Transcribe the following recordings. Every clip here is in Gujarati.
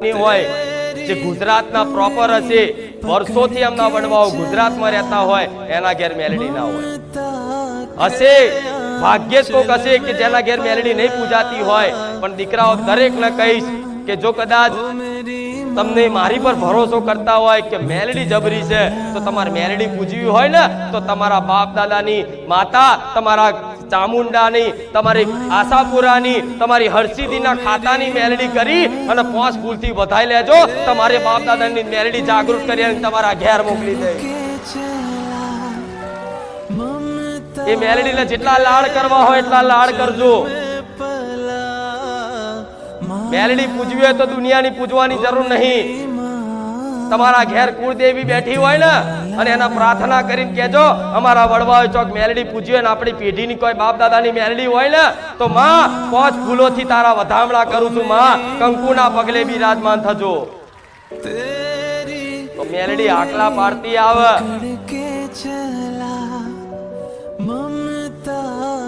હોય જે ગુજરાતના પ્રોપર હશે, વર્ષોથી એમના વડવાઓ ગુજરાતમાં રહેતા હોય, એના ઘેર મેલડી ના હોય. હશે ભાગ્યે જ કોક હશે કે જેના ઘેર મેલડી નહીં પૂજાતી હોય. પણ દીકરાઓ દરેકને કહીશ કે જો કદાચ તમને મારી પર ભરોસો કરતા હોય કે મેલડી જબરી છે, તો તમારે મેલડી પૂજવી હોય ને તો તમારા બાપ દાદાની માતા, તમારા ચામુંડાની, તમારી આશાપુરાની, તમારી હરસિદ્ધિના ખાતાની મેલડી કરી અને 5 ફૂલથી વધાઈ લેજો. તમારે બાપ દાદાની મેલડી જાગૃત કરી અને તમારા ઘેર મોકલી દે. એ મેલડીને જેટલા લાડ કરવા હોય એટલા લાડ કરજો. મેલડી પૂજવી હોય તો દુનિયાની પૂજવાની જરૂર નહીં. તમારા ઘેર કુળદેવી બેઠી હોય ને અને એના પ્રાર્થના કરીને કહેજો અમારા વડવાઓ ચોક મેલડી પૂજ્યો ને આપણી પેઢીની કોઈ બાપ દાદાની મેલડી હોય ને તો માં 5 ફૂલોથી તારા વધામણા કરું છું, માં કંકુના પગલે બિરાજમાન થજો. તો મેલડી આકલા પાડતી આવે.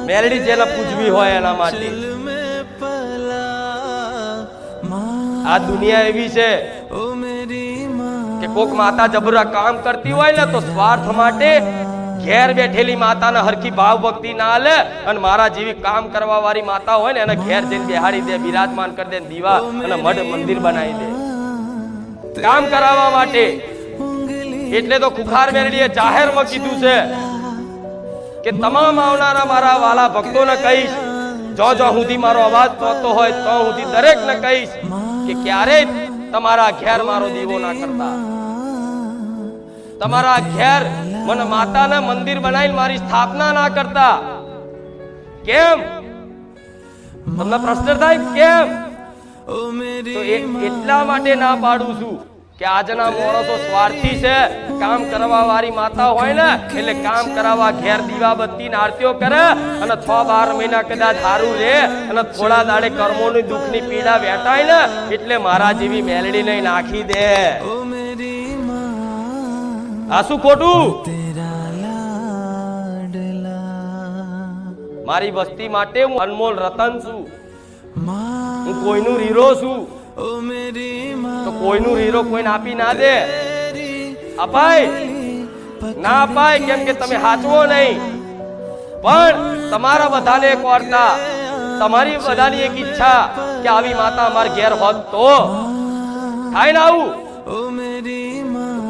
મેલડી જેને પૂજવી હોય એના માટે. આ દુનિયા એવી છે કે કોક માતા જબરા કામ કરતી હોય ને તો સ્વાર્થ માટે ઘેર બેઠેલી માતાને હરખી ભાવ ભક્તિ ના લે અને મારા જેવી કામ કરવા વાળી માતા હોય ને એને ઘેર જઈને બેહાડી દે, બિરાજમાન કરી દે, દીવા અને મઢ મંદિર બનાવી દે કામ કરાવવા માટે. એટલે તો ખુખાર મેલડીએ જાહેરમાં કીધું છે કે તમામ આવનારા મારા વાલા ભક્તોને કહીશ, જો સુધી મારો અવાજ પહોંચતો હોય તો સુધી દરેકને કહીશ કે ક્યારેય તમારા ઘેર મારો દીવો ના કરતા. તમારા ઘેર મને માતાને મંદિર બનાવીને મારી સ્થાપના ના કરતા. કેમ? તમને પ્રશ્ન થાય કેમ? તો એટલા માટે ના પાડું છું કે આજના માણસો સ્વાર્થી છે. કામ કરવા વાળી માતા હોય ને એટલે કામ કરાવવા ઘેર દીવા બત્તી ને આરતીઓ કરે અને 6-12 મહિના કદાચ સારું રે અને થોડા દાડે કર્મોની દુઃખની પીડા વેટાય ને એટલે મારા જેવી મેલડી નહીં નાખી દે. આ શું ખોટું? મારી વસ્તી માટે હું અનમોલ રતન છું. હું કોઈનું રીરો છું. તો કોઈનું રીરો કોઈને આપી ના દે. અપાય ના અપાય કેમ કે તમે હાચવો નહીં. પણ તમારા બધાને એક વાર્તા, તમારી બધાની એક ઈચ્છા કે આવી માતા અમારા ઘેર હોત તો થાય ને આવું.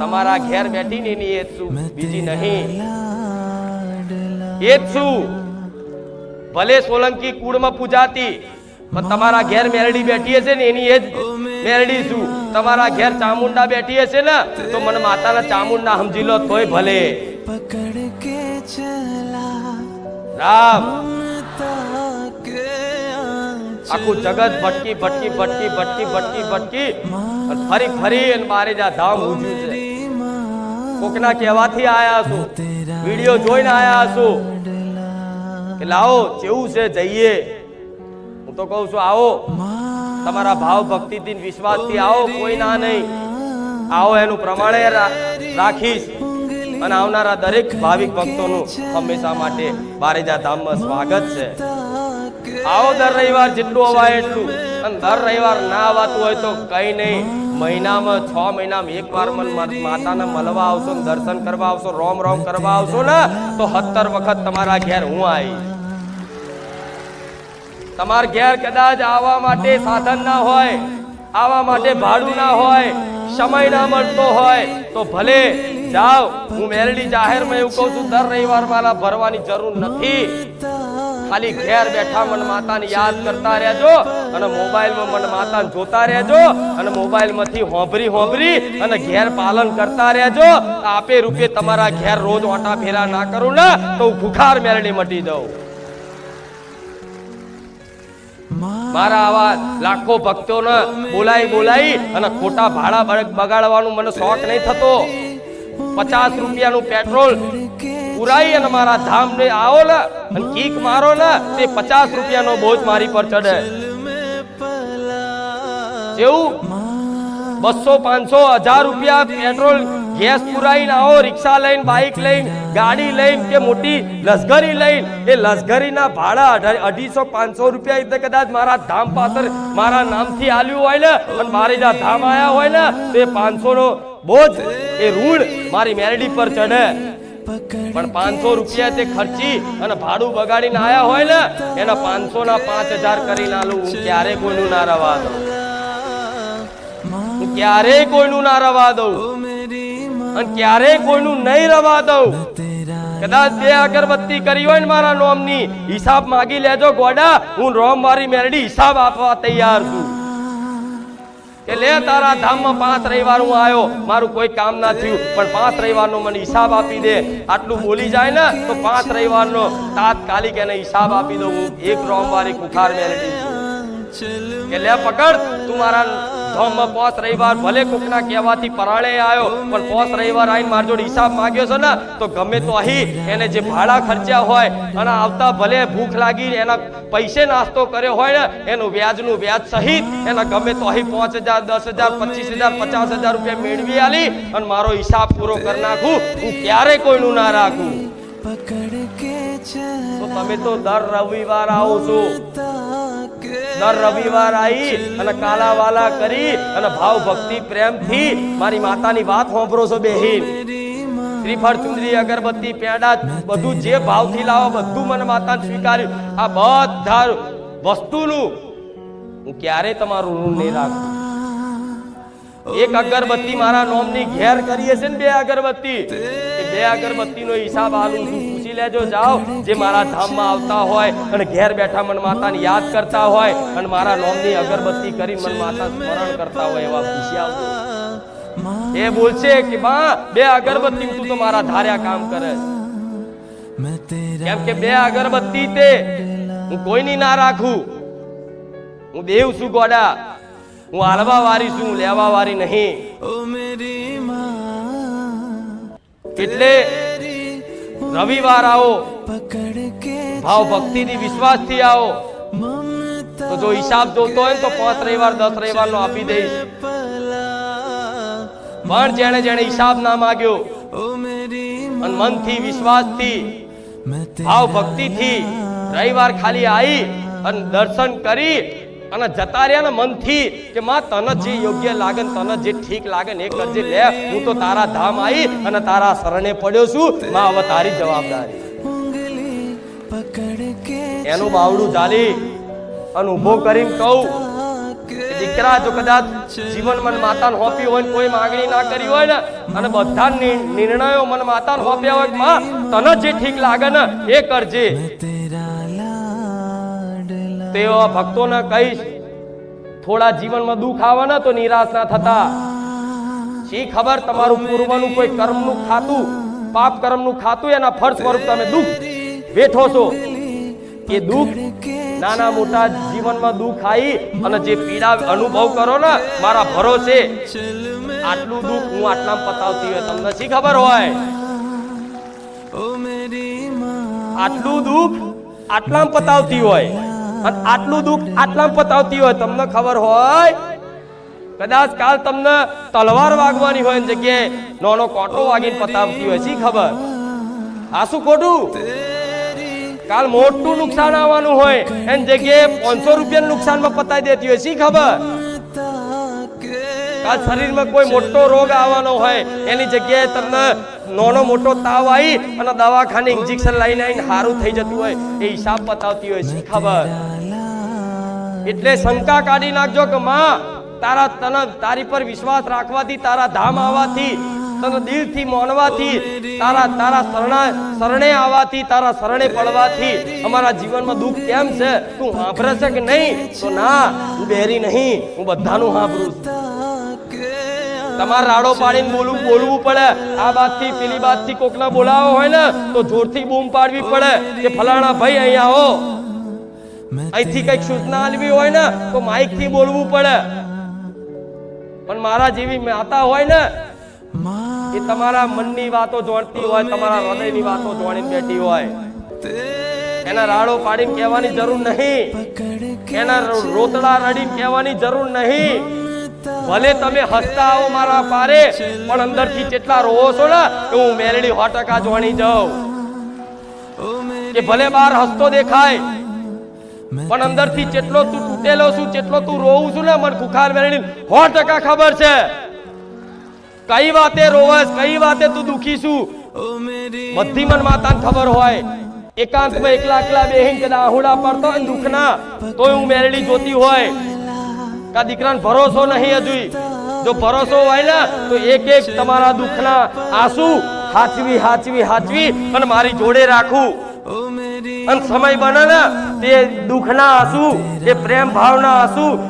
તમારા ઘેર બેઠી ને એની એ જ શું, બીજી નહીં. એ જ શું, ભલે સોલંકી કુળમાં પૂજાતી પણ તમારા ઘેર મેલડી બેઠી હશે ને એની એ જ મેલડી શું. તમારા ઘેર ચામુંડા બેઠી હશે ને તો મને માતાના ચામુંડા સમજી લો તોય ભલે. રામ આખું જગત ભટકી ભટકી ભટકી ભટકી ભટકી ભટકી ફરી ફરી અને મારે જ્યાં ધામ ઉજ્યું છે. કોકના કહેવાથી આયા છું, વિડીયો જોઈને આયા છું કે લાવો જેવું છે જઈએ. હું તો કહું છું આવો, તમારા ભાવ ભક્તિથી વિશ્વાસથી આવો, કોઈ ના નહીં. આવો એનું પ્રમાણે રાખીશ અને આવનારા દરેક ભાવિક ભક્તોનું હંમેશા માટે બારેજા ધામમાં સ્વાગત છે. આવો દર રવિવાર જેટલું અવાય એટલું. અને દર રવિવાર ના આવતું હોય તો કઈ નહીં, મહિનામાં 6 મહિનામાં એક વાર માતાને મળવા આવશો, દર્શન કરવા આવશો, રોમ રોમ કરવા આવશો ને તો 17 વખત તમારા ઘેર હું આવીશ. તમારા ઘેર કદાચ આવવા માટે સાધન ના હોય, આવવા માટે ભાડું ના હોય, સમય ના મળતો હોય તો ભલે જાઓ. હું મેલડી જાહેરમાં એવું કહું છું, દર રવિવાર મારા ભરવાની જરૂર નથી. ખાલી ઘેર બેઠા મન માતાને યાદ કરતા રહેજો અને મોબાઈલમાં મન માતાને જોતા રહેજો અને મોબાઈલમાંથી હોંભરી અને ઘેર પાલન કરતા રહેજો. આપે રૂપે તમારા ઘેર રોજ ઓટા ફેરા ના કરું ને તો હું ખુખાર મેલડી મટી જાઉં. મારા આવા લાખો ભક્તોને બોલાઈ અને ખોટા ભાડા બગાડવાનું મને શોખ નહીં થતો. 50 રૂપિયાનું પેટ્રોલ પુરાઈ અને મારા ધામ ને આવો ને અને કીક મારો ને તે 50 રૂપિયાનો બોજ મારી પર ચડે. જેવું 200, 500, 1000 રૂપિયા પેટ્રોલ ગેસ પુરાઈને આવો, રિક્ષા લઈને, બાઇક લઈને, ગાડી લઈને કે મોટી લશ્કરી લઈને, એ લશ્કરીના ભાડા 250-500 રૂપિયા એટલે કદાચ મારા ધામ પાછળ મારા નામથી આલ્યું હોય ને અને મારે જ્યાં ધામ આયા હોય ને તો એ 500 નો બોજ એ ઋણ મારી મેરડી પર ચડે. પણ 500 રૂપિયા તે ખર્ચી અને ભાડું બગાડીને આયા હોય ને એના 500 ના 5000 કરીને આલું. હું ક્યારે કોઈનું ના રવા દઉં, હું ક્યારેય કોઈનું ના રવા દઉં અને ક્યારેય કોઈનું નહીં રવા દઉં. કદાચ 2 અગરબત્તી કરી હોય ને મારા નોમની, હિસાબ માગી લેજો ગોડા, હું રોમ મારી મેરડી હિસાબ આપવા તૈયાર છું. કે લે તારા ધામમાં 5 રવિવાર હું આવ્યો, મારું કોઈ કામ ના થયું, પણ 5 રવિવારનો મને હિસાબ આપી દે. આટલું બોલી જાય ને તો 5 રવિવારનો તાત્કાલિક એને હિસાબ આપી દઉં. હું એક રોમવારી કુખાર મેરડી છું. કે લે પકડ, તું મારા ધામમાં 5 રવિવાર ભલે કોકના કહેવાથી પરાણે આવ્યો, પણ 5 રવિવાર આવીને મારા જોડે હિસાબ માંગ્યો છે ને તો ગમે તો અહીં એને જે ભાડા ખર્ચ્યા હોય અને આવતા ભલે ભૂખ લાગી એના પૈસે નાસ્તો કર્યો હોય ને એનું વ્યાજનું વ્યાજ સહિત એના ગમે તો અહીં 5000, 10000, 25000, 50000 રૂપિયા મેળવી આલી અને મારો હિસાબ પૂરો કરી નાખું. હું ક્યારે કોઈનું ના રાખું. તો તમે તો દર રવિવાર આવો છો, દર રવિવાર આવી અને કાલાવાલા કરી અને ભાવ ભક્તિ પ્રેમથી મારી માતાની વાત સાંભળો છો બેહીન. શ્રીફળ, ચુંદડી, અગરબત્તી, પેંડા બધું જે ભાવથી લાવો બધું મને માતાને સ્વીકાર્યું. આ બધા વસ્તુનું હું ક્યારે તમારું ઋણ નહીં રાખું. એક અગરબત્તી મારા નોમની ઘેર કરીએ છે ને 2 અગરબત્તી, એ 2 અગરબત્તીનો હિસાબ આલું છું. પૂછી લેજો, જાઓ જે મારા ધામમાં આવતા હોય અને ઘેર બેઠા મન માતાને યાદ કરતા હોય અને મારા નોમની અગરબત્તી કરીને મન માતા સ્મરણ કરતા હોય એવા પૂછી આવજો. એ બોલશે કે બા 2 અગરબત્તી તું તો મારા ધાર્યા કામ કરે. કેમ કે 2 અગરબત્તી તે હું કોઈની ના રાખું. હું દેવ છું ગોડા, હું આલવા વારી છું, લેવા વારી નહીં. એટલે રવિવાર આવો, ભાવ ભક્તિથી વિશ્વાસથી આવો. તો જો હિસાબ જોતો હોય તો 5 રવિવાર 10 રવિવારનો આપી દઈશ. પણ જેણે જેણે હિસાબ ના માંગ્યો અને મનથી, વિશ્વાસથી, ભાવ ભક્તિથી રવિવાર ખાલી આવી અને દર્શન કરી અને જતા રહ્યા ને મનથી કે માં તને જે યોગ્ય લાગે ને તને જે ઠીક લાગે ને એ કરજે. લે હું તો તારા ધામ આવી અને તારા શરણે પડ્યો છું, માં હવે તારી જવાબદારી. એનું બાવડું ઝાલી અને ઉભો કરીને કહું દીકરા, જો કદાચ જીવન મન માતાને હોપી હોય ને કોઈ માંગણી ના કરી હોય ને અને બધા નિર્ણયો મન માતાને હોપ્યા હોય, માં તને જે ઠીક લાગે ને એ કરજે. તેવા ભક્તોને કહીશ, થોડા જીવનમાં દુઃખ આવે ને તો નિરાશ ના થતા. શી ખબર તમારું પૂર્વનું કોઈ કર્મનું ખાતું, પાપ કર્મનું ખાતું, એના ફળ સ્વરૂપ તમે દુઃખ વેઠો છો. એ દુઃખ નાના મોટા જીવનમાં દુઃખ આવી અને જે પીડા અનુભવ કરો ને મારા ભરોસે આટલું દુઃખ હું આટલામાં પતાવતી હોય. તમને શી ખબર હોય આટલું દુઃખ આટલામાં પતાવતી હોય અને આટલું દુઃખ આટલામાં પતાવતી હોય. તમને ખબર હોય કદાચ કાલ તમને તલવાર વાગવાની હોય જગ્યાએ નાનો કોટો વાગીને પતાવતી હોય. શી ખબર આ શું ખોટું? કાલ મોટું નુકસાન આવવાનું હોય એની જગ્યાએ 500 રૂપિયાનું નુકસાનમાં પતાવી દેતી હોય. શી ખબર કાલ શરીરમાં કોઈ મોટો રોગ આવવાનો હોય એની જગ્યાએ તમને નાનો મોટો તાવ આવી અને દવાખાને ઇન્જેક્શન લઈને આવીને સારું થઈ જતું હોય. એ હિસાબ બતાવતી હોય. શી ખબર? એટલે શંકા કાઢી નાખજો કે માં તારી પર વિશ્વાસ રાખવાથી, તારા ધામ આવવાથી, તને દિલથી માનવાથી, તારા શરણે આવવાથી, તારા શરણે પડવાથી અમારા જીવનમાં દુઃખ કેમ છે તું સાંભળે છે કે નહીં? તો ના, હું બેરી નહીં, હું બધાનું સાંભળું. તમારે રાડો પાડીને બોલવું પડે. આ બાતથી પેલી બાતથી કોકના બોલાવો હોય ને તો જોરથી બૂમ પાડવી પડે કે ફલાણા ભાઈ અહીંયા આવો. અહીંથી કઈક સૂચના આલવી હોય ને તો માઇક થી બોલવું પડે. પણ મારા જેવી માતા હોય ને એ તમારા મનની વાતો જાણતી હોય, તમારા હૃદયની વાતો જાણીને બેઠી હોય. એના રાડો પાડીને કહેવાની જરૂર નહીં, એના રોતડા રડીને કહેવાની જરૂર નહીં. ભલે તમે હસતા આવો મારા પારે, પણ અંદરથી જેટલા રોવો છો ને કે હું મેલડી 100% જોણી જાઉં. કે ભલે બહાર હસતો દેખાય, પણ અંદરથી જેટલો તું તૂટેલો છું, જેટલો તું રોવું છું ને, મને ખુખાર મેલડી 100% ખબર છે કઈ વાતે રોવસ, કઈ વાતે તું દુખી છું. બધી મન માતાને ખબર હોય. એકાંતમાં એકલા એકલા બેહીને કદા આહુડા પડતો હોય દુઃખના, તોય હું મેલડી જોતી હોય. કા દીકરાને ભરોસો નહીં હજુ. જો ભરોસો હોય ને તો એક એક તમારા દુઃખના આંસુ હાચવી હાચવી હાચવી અને મારી જોડે રાખું. અને સમય બને ને તે દુઃખના આંસુ, એ પ્રેમ ભાવના આંસુ